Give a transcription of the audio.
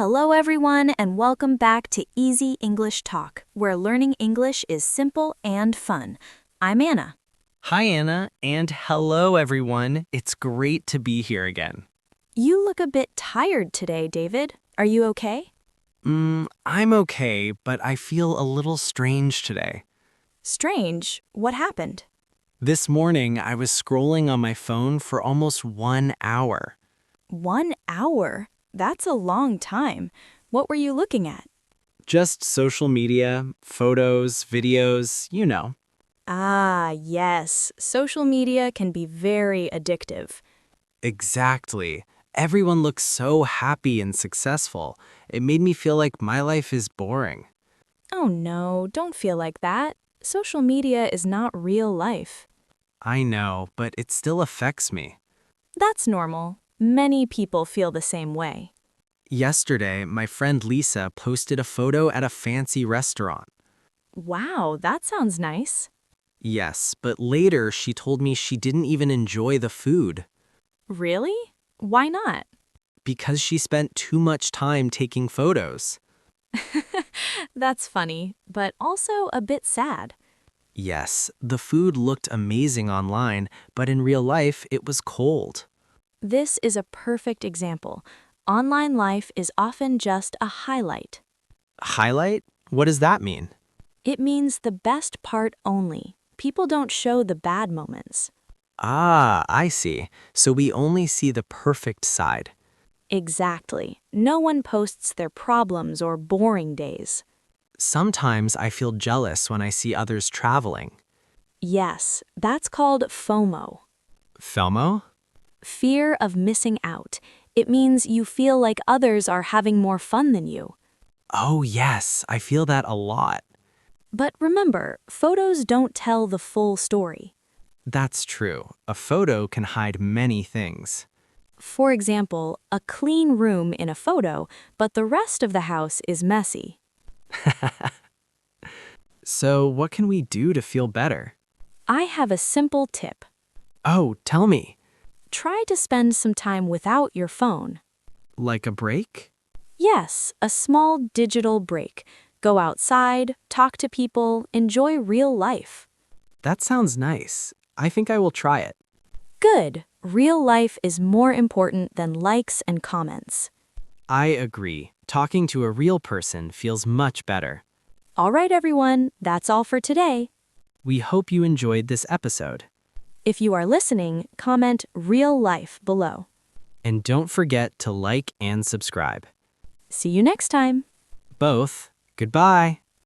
Hello, everyone, and welcome back to Easy English Talk, where learning English is simple and fun. I'm Anna. Hi, Anna, and hello, everyone. It's great to be here again. You look a bit tired today, David. Are you okay? I'm okay, but I feel a little strange today. Strange. What happened? This morning, I was scrolling on my phone for almost 1 hour. 1 hour? That's a long time. What were you looking at? Just social media, photos, videos, you know. Ah, yes. Social media can be very addictive. Exactly. Everyone looks so happy and successful. It made me feel like my life is boring. Oh no, don't feel like that. Social media is not real life. I know, but it still affects me. That's normal. Many people feel the same way. Yesterday, my friend Lisa posted a photo at a fancy restaurant. Wow, that sounds nice. Yes, but later she told me she didn't even enjoy the food Really? Why not? because she spent too much time taking photos. That's funny, but also a bit sad. Yes, the food looked amazing online, but in real life it was cold. This is a perfect example. Online life is often just a highlight. Highlight? What does that mean? It means the best part only. People don't show the bad moments. Ah, I see. So we only see the perfect side. Exactly. No one posts their problems or boring days. Sometimes I feel jealous when I see others traveling. Yes, that's called FOMO. FOMO? Fear of missing out. It means you feel like others are having more fun than you. Oh, yes, I feel that a lot. But remember, photos don't tell the full story. That's true. A photo can hide many things. For example, a clean room in a photo, but the rest of the house is messy. So, what can we do to feel better? I have a simple tip. Oh, tell me. Try to spend some time without your phone. Like a break? Yes, a small digital break. Go outside, talk to people, enjoy real life. That sounds nice. I think I will try it. Good. Real life is more important than likes and comments. I agree. Talking to a real person feels much better. All right, everyone, that's all for today. We hope you enjoyed this episode. If you are listening, comment real life below. And don't forget to like and subscribe. See you next time. Both. Goodbye.